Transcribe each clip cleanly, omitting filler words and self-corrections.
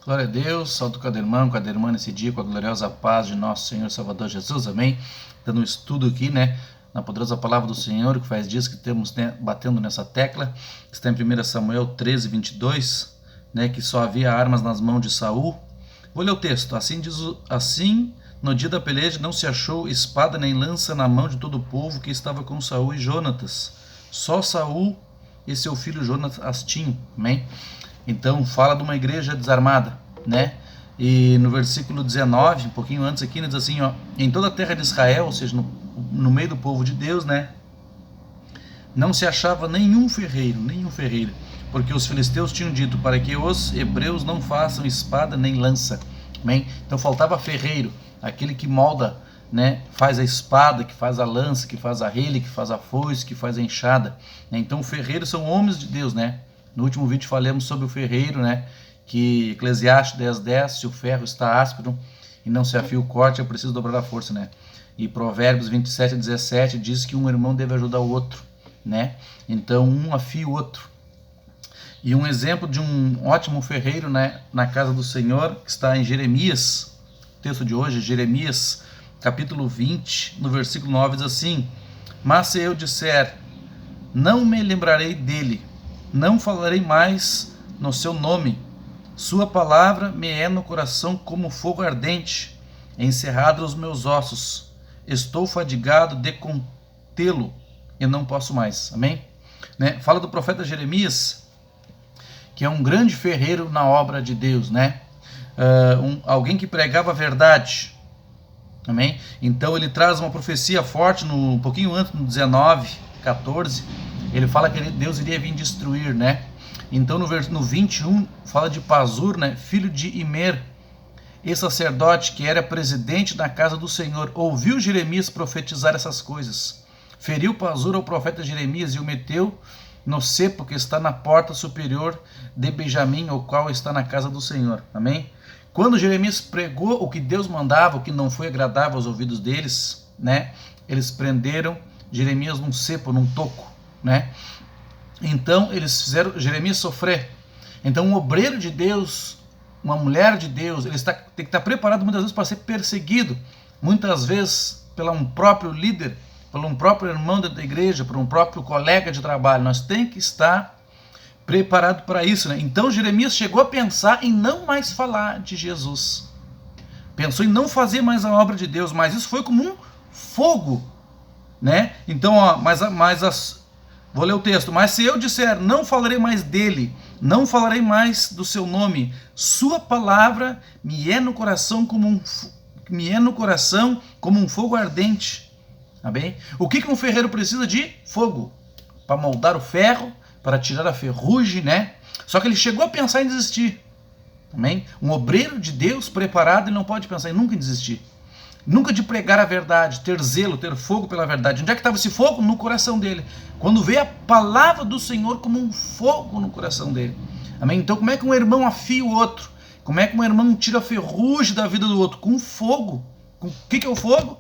Glória a Deus, salve cada irmã nesse dia, com a gloriosa paz de nosso Senhor Salvador Jesus, amém? Dando um estudo aqui, na poderosa palavra do Senhor, que faz dias que temos, batendo nessa tecla, que está em 1 Samuel 13, 22, que só havia armas nas mãos de Saul. Vou ler o texto, assim no dia da peleja não se achou espada nem lança na mão de todo o povo que estava com Saul e Jonatas, só Saul e seu filho Jonatas as tinham, amém? Então fala de uma igreja desarmada, E no versículo 19, um pouquinho antes aqui, diz assim, em toda a terra de Israel, ou seja, no meio do povo de Deus, não se achava nenhum ferreiro, porque os filisteus tinham dito para que os hebreus não façam espada nem lança, amém? Então faltava ferreiro, aquele que molda, faz a espada, que faz a lança, que faz a relha, que faz a foice, que faz a enxada, Então ferreiros são homens de Deus, No último vídeo falamos sobre o ferreiro, que Eclesiastes 10:10, se o ferro está áspero e não se afia o corte, é preciso dobrar a força, E Provérbios 27:17 diz que um irmão deve ajudar o outro, Então um afia o outro. E um exemplo de um ótimo ferreiro, na casa do Senhor, que está em Jeremias, o texto de hoje, Jeremias, capítulo 20, no versículo 9, diz assim: mas se eu disser, não me lembrarei dele, não falarei mais no seu nome, sua palavra me é no coração como fogo ardente, encerrado os meus ossos, estou fadigado de contê-lo e não posso mais, amém? Fala do profeta Jeremias, que é um grande ferreiro na obra de Deus, alguém que pregava a verdade, amém? Então ele traz uma profecia forte, um pouquinho antes, no 19:14, ele fala que Deus iria vir destruir, Então no 21 fala de Pazur, filho de Imer, e sacerdote que era presidente da casa do Senhor, ouviu Jeremias profetizar essas coisas. Feriu Pazur ao profeta Jeremias e o meteu no cepo que está na porta superior de Benjamim, o qual está na casa do Senhor. Amém? Quando Jeremias pregou o que Deus mandava, o que não foi agradável aos ouvidos deles, eles prenderam Jeremias num cepo, num toco, Então eles fizeram Jeremias sofrer. Então um obreiro de Deus, uma mulher de Deus, ele tem que estar preparado muitas vezes para ser perseguido, muitas vezes por um próprio líder, por um próprio irmão da igreja, por um próprio colega de trabalho. Nós temos que estar preparado para isso, Então Jeremias chegou a pensar em não mais falar de Jesus, pensou em não fazer mais a obra de Deus, mas isso foi como um fogo, Então, vou ler o texto. Mas se eu disser, não falarei mais dele, não falarei mais do seu nome, sua palavra me é no coração como um fogo ardente. Amém? O que um ferreiro precisa de? Fogo, para moldar o ferro, para tirar a ferrugem, Só que ele chegou a pensar em desistir. Amém? Um obreiro de Deus preparado, ele não pode pensar em nunca em desistir. Nunca de pregar a verdade, ter zelo, ter fogo pela verdade. Onde é que estava esse fogo? No coração dele. Quando veio a palavra do Senhor como um fogo no coração dele. Amém? Então como é que um irmão afia o outro? Como é que um irmão tira a ferrugem da vida do outro? Com fogo. O que é o fogo?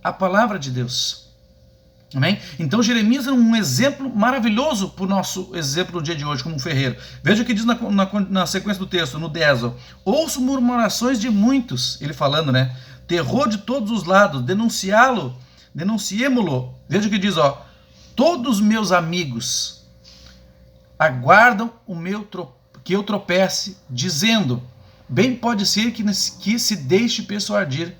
A palavra de Deus. Amém? Então Jeremias é um exemplo maravilhoso para o nosso exemplo do dia de hoje, como um ferreiro. Veja o que diz na sequência do texto, no 10. Ouço murmurações de muitos, ele falando, terror de todos os lados, denunciemo-lo. Veja o que diz, todos meus amigos aguardam que eu tropece, dizendo, bem pode ser que se deixe persuadir,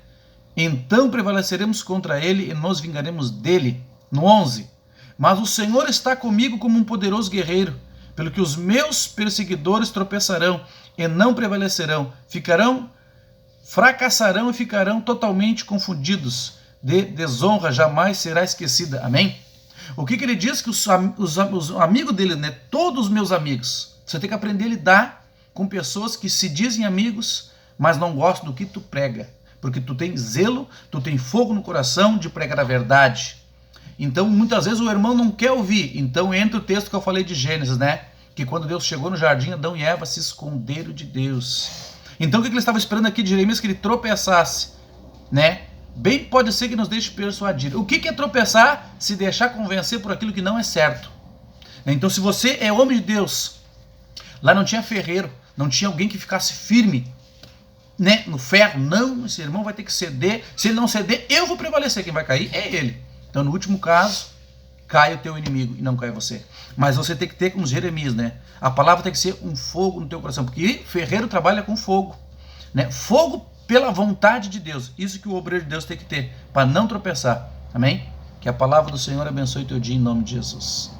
então prevaleceremos contra ele e nos vingaremos dele. No 11, mas o Senhor está comigo como um poderoso guerreiro, pelo que os meus perseguidores tropeçarão e não prevalecerão, fracassarão e ficarão totalmente confundidos, de desonra jamais será esquecida. Amém? O que ele diz? Que os amigos dele, todos os meus amigos, você tem que aprender a lidar com pessoas que se dizem amigos, mas não gostam do que tu prega, porque tu tem zelo, tu tem fogo no coração de pregar a verdade. Então muitas vezes o irmão não quer ouvir. Então entra o texto que eu falei de Gênesis, que quando Deus chegou no jardim, Adão e Eva se esconderam de Deus. Então o que ele estava esperando aqui de Jeremias? Que ele tropeçasse, Bem pode ser que nos deixe persuadir. O que é tropeçar? Se deixar convencer por aquilo que não é certo. Então se você é homem de Deus, lá não tinha ferreiro, não tinha alguém que ficasse firme, né, no ferro. Não, esse irmão vai ter que ceder. Se ele não ceder, eu vou prevalecer. Quem vai cair é ele. Então, no último caso, cai o teu inimigo e não cai você. Mas você tem que ter como Jeremias, né? A palavra tem que ser um fogo no teu coração, porque ferreiro trabalha com fogo, né? Fogo pela vontade de Deus. Isso que o obreiro de Deus tem que ter, para não tropeçar. Amém? Que a palavra do Senhor abençoe teu dia em nome de Jesus.